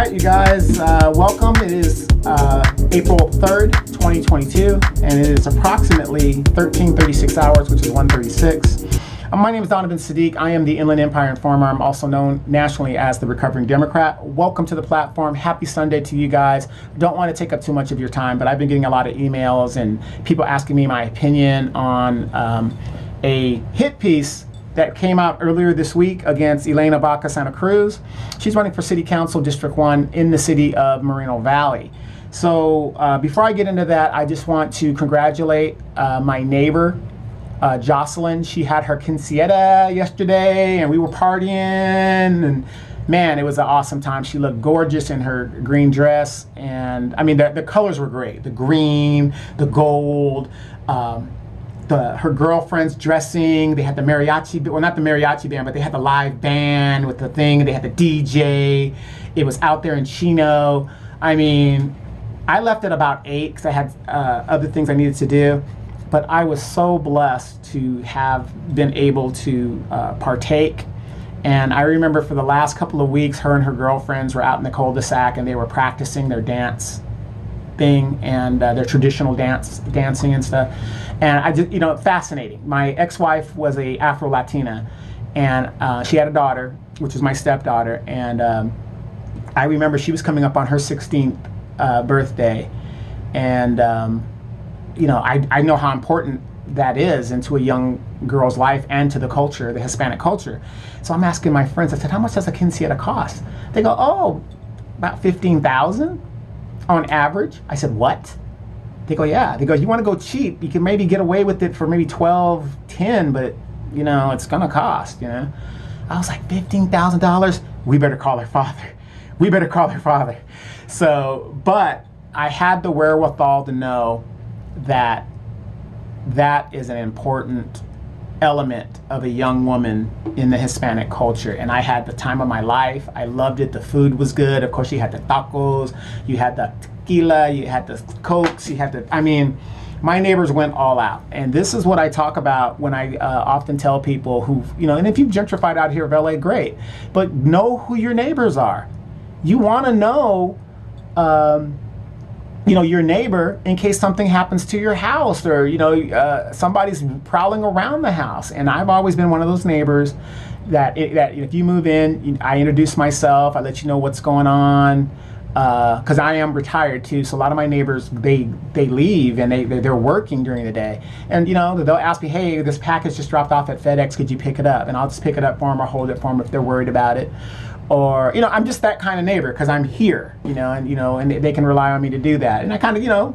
right, you guys, welcome. It is April 3rd, 2022, and it is approximately 13:36 hours, which is 1:36. My name is Donovan Sadiq. I am the Inland Empire Informer. I'm also known nationally as the Recovering Democrat. Welcome to the platform. Happy Sunday to you guys. Don't want to take up too much of your time, but I've been getting a lot of emails and people asking me my opinion on a hit piece that came out earlier this week against Elena Baca Santa Cruz. She's running for City Council District 1 in the city of Moreno Valley. So before I get into that, I just want to congratulate my neighbor, Jocelyn. She had her quinceañera yesterday and we were partying, and man, it was an awesome time. She looked gorgeous in her green dress, and I mean the colors were great. The green, the gold, her girlfriend's dressing. They had the mariachi, well, not the mariachi band, but they had the live band with the thing. They had the DJ. It was out there in Chino. I mean, I left at about 8 because I had other things I needed to do. But I was so blessed to have been able to partake. And I remember for the last couple of weeks, her and her girlfriends were out in the cul-de-sac and they were practicing their dance thing and their traditional dancing and stuff. And I just, fascinating. My ex-wife was a Afro-Latina, and she had a daughter, which was my stepdaughter. And I remember she was coming up on her 16th birthday. And, I know how important that is into a young girl's life and to the culture, the Hispanic culture. So I'm asking my friends, I said, how much does a quinceañera cost? They go, oh, about $15,000 on average. I said, what? They go, yeah. They go, you want to go cheap, you can maybe get away with it for maybe $12, $10, but it's gonna cost, I was like, $15,000? We better call her father. We better call her father. So, but I had the wherewithal to know that that is an important element of a young woman in the Hispanic culture. And I had the time of my life. I loved it. The food was good. Of course, you had the tacos, you had the tequila, you had the cokes, my neighbors went all out. And this is what I talk about when I often tell people who, and if you've gentrified out here of LA, great, but know who your neighbors are. You want to know, your neighbor in case something happens to your house or, somebody's prowling around the house. And I've always been one of those neighbors that if you move in, I introduce myself, I let you know what's going on, because I am retired too. So a lot of my neighbors, they leave and they're working during the day. And, they'll ask me, hey, this package just dropped off at FedEx, could you pick it up? And I'll just pick it up for them or hold it for them if they're worried about it. Or, I'm just that kind of neighbor because I'm here, and they can rely on me to do that. And I kind of,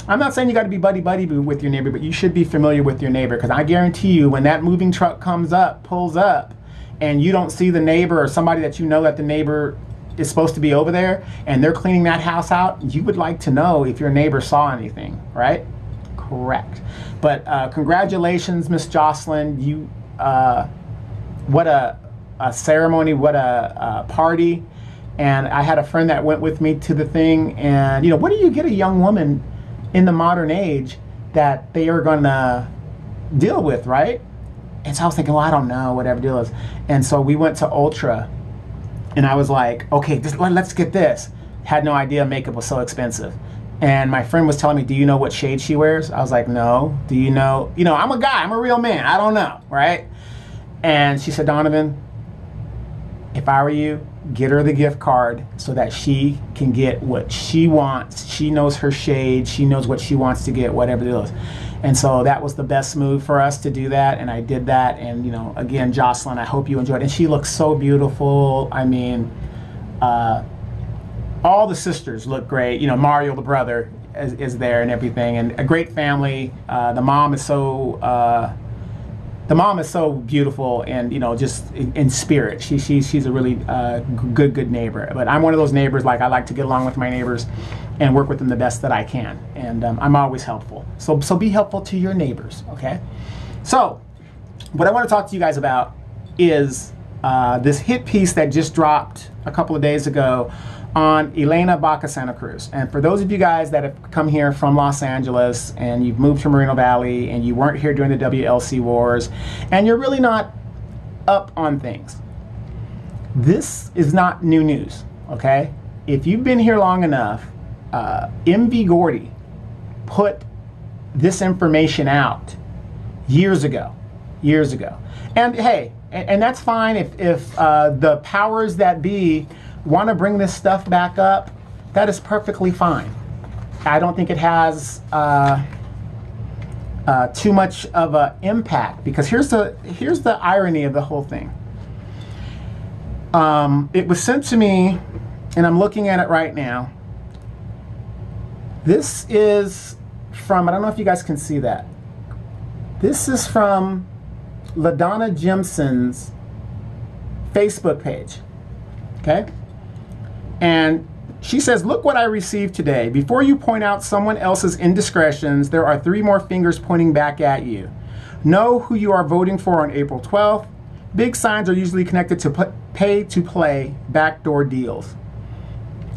I'm not saying you got to be buddy-buddy with your neighbor, but you should be familiar with your neighbor, because I guarantee you when that moving truck pulls up, and you don't see the neighbor or somebody that that the neighbor is supposed to be over there, and they're cleaning that house out, you would like to know if your neighbor saw anything, right? Correct. But congratulations, Miss Jocelyn. You, what a ceremony, what a party. And I had a friend that went with me to the thing, and what do you get a young woman in the modern age that they are gonna deal with, right? And so I was thinking, well, I don't know, whatever deal is. And so we went to Ultra, and I was like, okay, let's get this. Had no idea makeup was so expensive. And my friend was telling me, do you know what shade she wears? I was like, no. Do you know? I'm a guy, I'm a real man, I don't know, right? And she said, Donovan, if I were you, get her the gift card so that she can get what she wants. She knows her shade. She knows what she wants to get, whatever it is. And so that was the best move for us to do that. And I did that. And, again, Jocelyn, I hope you enjoyed it. And she looks so beautiful. All the sisters look great. Mario, the brother, is there and everything. And a great family. The mom is so beautiful and, just in spirit. She's a really good neighbor. But I'm one of those neighbors, I like to get along with my neighbors and work with them the best that I can. And I'm always helpful. So be helpful to your neighbors, okay? So what I want to talk to you guys about is this hit piece that just dropped a couple of days ago on Elena Baca Santa Cruz. And for those of you guys that have come here from Los Angeles and you've moved to Moreno Valley and you weren't here during the WLC wars and you're really not up on things, this is not new news, okay? if you've been here long enough, MV Gordy put this information out years ago. And hey, and that's fine if the powers that be want to bring this stuff back up. That is perfectly fine. I don't think it has too much of an impact, because here's the irony of the whole thing. It was sent to me, and I'm looking at it right now. This is from, I don't know if you guys can see that. This is from Ladonna Jempson's Facebook page, okay? And she says, look what I received today. Before you point out someone else's indiscretions, there are 3 more fingers pointing back at you. Know who you are voting for on April 12th. Big signs are usually connected to pay-to-play backdoor deals.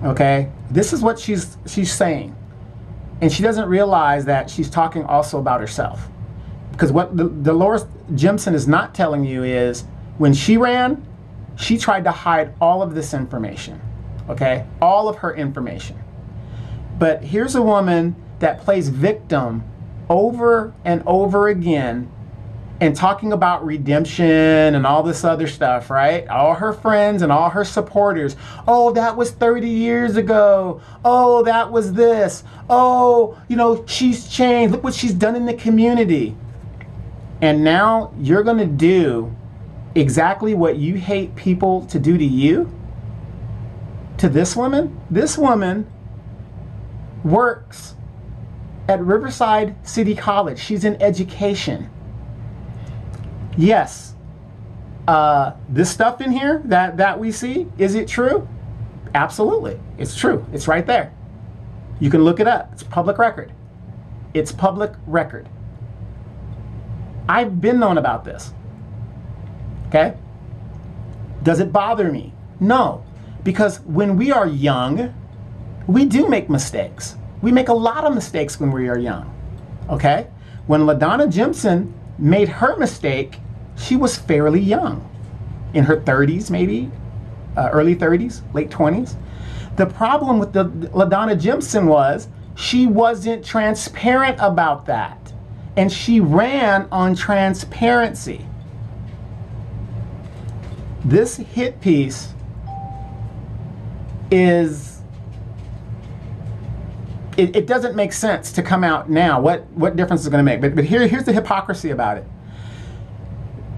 Okay, this is what she's saying. And she doesn't realize that she's talking also about herself. Because what Dolores Jempson is not telling you is, when she ran, she tried to hide all of this information. Okay, all of her information. But here's a woman that plays victim over and over again, and talking about redemption and all this other stuff, right? All her friends and all her supporters. Oh, that was 30 years ago. Oh, that was this. Oh, you know, she's changed. Look what she's done in the community. And now you're gonna do exactly what you hate people to do to you? To this woman? This woman works at Riverside City College. She's in education. Yes, this stuff in here that we see, is it true? Absolutely, it's true. It's right there. You can look it up. It's public record. It's public record. I've been known about this. Okay? Does it bother me? No, because when we are young, we do make mistakes. We make a lot of mistakes when we are young. Okay? When Ladonna Jempson made her mistake, she was fairly young, in her 30s maybe, early 30s, late 20s. The problem with the Ladonna Jempson was she wasn't transparent about that, and she ran on transparency. This hit piece is, it doesn't make sense to come out now. What difference is it going to make? But here's the hypocrisy about it.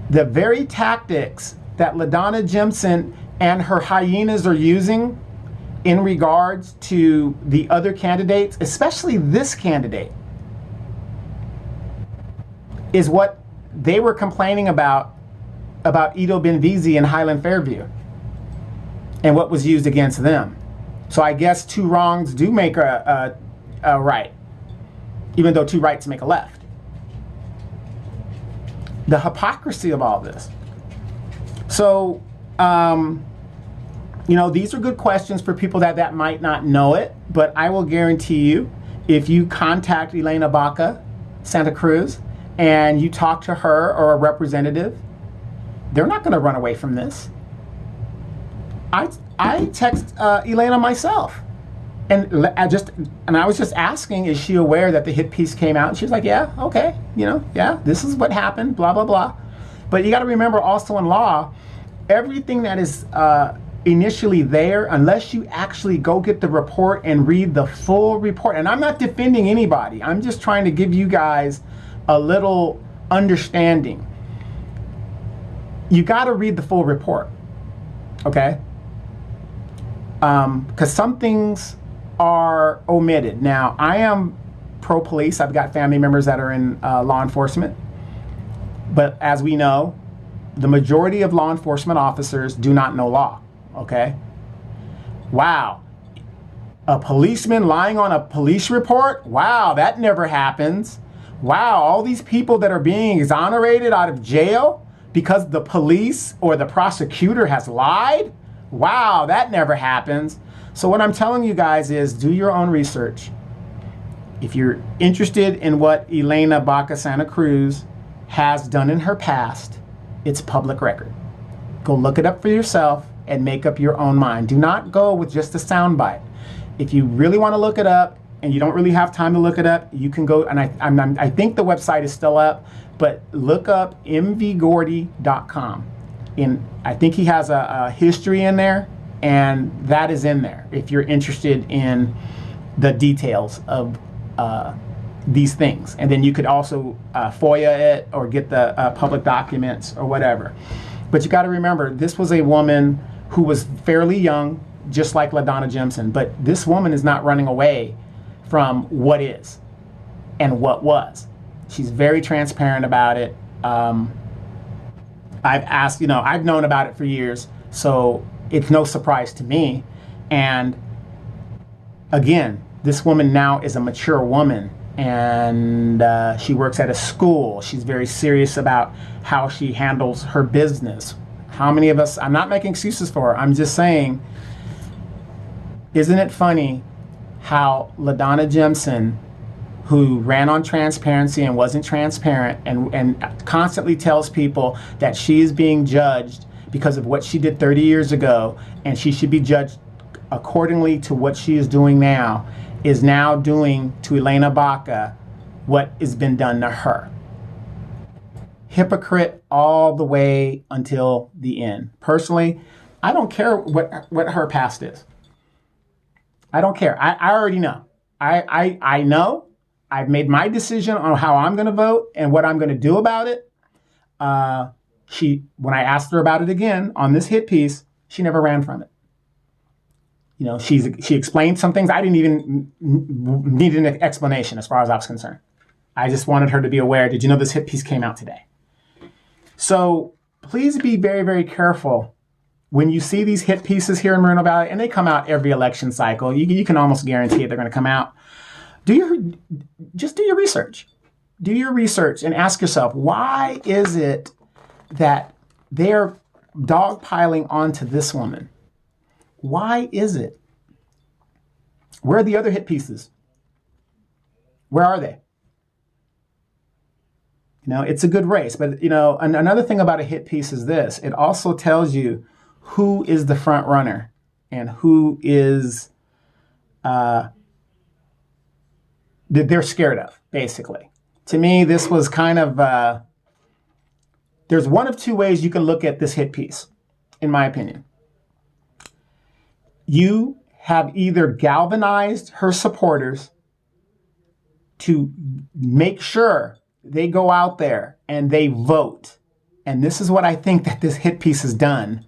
The very tactics that Ladonna Jempson and her hyenas are using in regards to the other candidates, especially this candidate, is what they were complaining about Ido Benvizi in Highland Fairview and what was used against them. So I guess 2 wrongs do make a right, even though 2 rights make a left. The hypocrisy of all this. So, you know, these are good questions for people that might not know it, but I will guarantee you, if you contact Elena Baca, Santa Cruz, and you talk to her or a representative, they're not going to run away from this. I text Elena myself, and I was just asking, is she aware that the hit piece came out? And she was like, yeah, okay, you know, yeah, this is what happened, blah, blah, blah. But you got to remember also in law, everything that is initially there, unless you actually go get the report and read the full report, and I'm not defending anybody, I'm just trying to give you guys a little understanding. You got to read the full report, okay? Because some things are omitted. Now, I am pro-police. I've got family members that are in law enforcement. But as we know, the majority of law enforcement officers do not know law, okay? Wow. A policeman lying on a police report? Wow, that never happens. Wow, all these people that are being exonerated out of jail because the police or the prosecutor has lied? Wow, that never happens. So what I'm telling you guys is do your own research. If you're interested in what Elena Baca Santa Cruz has done in her past, it's public record. Go look it up for yourself and make up your own mind. Do not go with just a soundbite. If you really want to look it up and you don't really have time to look it up, you can go, and I think the website is still up, but look up mvgordy.com. And I think he has a history in there, and that is in there if you're interested in the details of these things. And then you could also FOIA it or get the public documents or whatever. But you got to remember, this was a woman who was fairly young, just like Ladonna Jempson. But this woman is not running away from what is and what was. She's very transparent about it. I've asked, I've known about it for years, so it's no surprise to me. And again, this woman now is a mature woman, and she works at a school. She's very serious about how she handles her business. How many of us, I'm not making excuses for her, I'm just saying, isn't it funny how Ladonna Jempson, who ran on transparency and wasn't transparent and constantly tells people that she is being judged because of what she did 30 years ago, and she should be judged accordingly to what she is doing now, is now doing to Elena Baca what has been done to her. Hypocrite all the way until the end. Personally, I don't care what her past is. I don't care. I already know. I know. I've made my decision on how I'm going to vote and what I'm going to do about it. When I asked her about it again on this hit piece, she never ran from it. She explained some things. I didn't even need an explanation as far as I was concerned. I just wanted her to be aware. Did you know this hit piece came out today? So please be very, very careful when you see these hit pieces here in Moreno Valley, and they come out every election cycle. You can almost guarantee it, they're going to come out. Just do your research. Do your research and ask yourself, why is it that they're dogpiling onto this woman? Why is it? Where are the other hit pieces? Where are they? It's a good race. But, another thing about a hit piece is this. It also tells you who is the front runner and who is that they're scared of, basically. To me, this was kind of, there's one of two ways you can look at this hit piece, in my opinion. You have either galvanized her supporters to make sure they go out there and they vote. And this is what I think that this hit piece has done.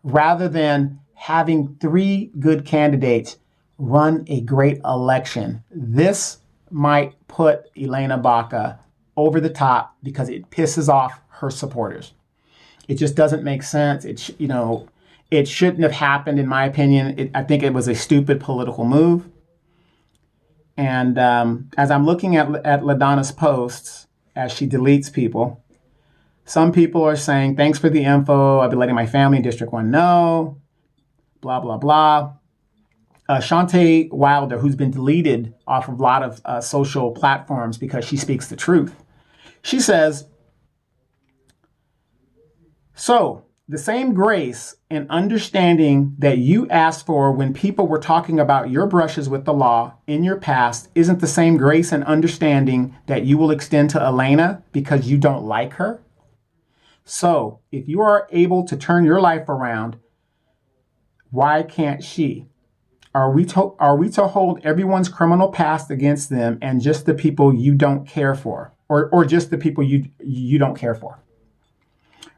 Rather than having three good candidates run a great election, this might put Elena Baca over the top because it pisses off her supporters. It just doesn't make sense. It shouldn't have happened, in my opinion. I think it was a stupid political move. And as I'm looking at Ladonna's posts, as she deletes people, some people are saying, thanks for the info. I've been letting my family in District 1 know, blah, blah, blah. Shantae Wilder, who's been deleted off of a lot of social platforms because she speaks the truth. She says, so the same grace and understanding that you asked for when people were talking about your brushes with the law in your past isn't the same grace and understanding that you will extend to Elena because you don't like her. So if you are able to turn your life around, why can't she? Are we to hold everyone's criminal past against them and just the people you don't care for, or just the people you don't care for?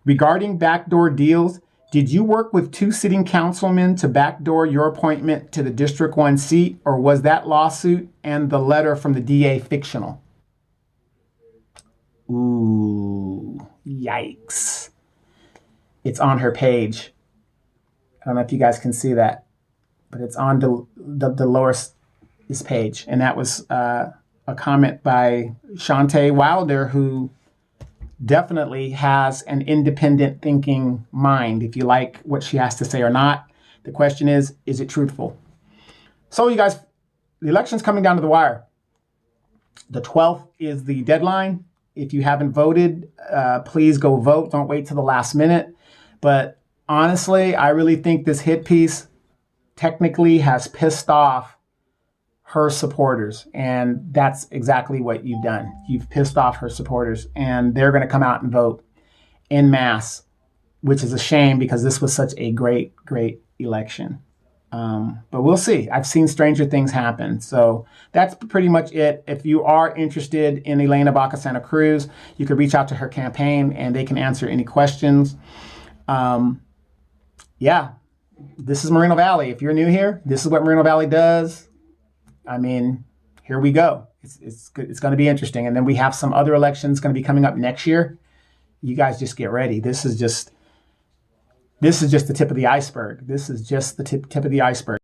Regarding backdoor deals, did you work with two sitting councilmen to backdoor your appointment to the District 1 seat, or was that lawsuit and the letter from the DA fictional? Ooh, yikes. It's on her page. I don't know if you guys can see that, but it's on the lowest page. And that was a comment by Shantae Wilder, who definitely has an independent thinking mind, if you like what she has to say or not. The question is it truthful? So you guys, the election's coming down to the wire. The 12th is the deadline. If you haven't voted, please go vote. Don't wait till the last minute. But honestly, I really think this hit piece technically has pissed off her supporters. And that's exactly what you've done. You've pissed off her supporters, and they're going to come out and vote en masse, which is a shame because this was such a great, great election. But we'll see. I've seen stranger things happen. So that's pretty much it. If you are interested in Elena Baca Santa Cruz, you can reach out to her campaign and they can answer any questions. Yeah, this is Moreno Valley. If you're new here, this is what Moreno Valley does. I mean, here we go. It's going to be interesting. And then we have some other elections going to be coming up next year. You guys just get ready. This is just the tip of the iceberg. This is just the tip of the iceberg.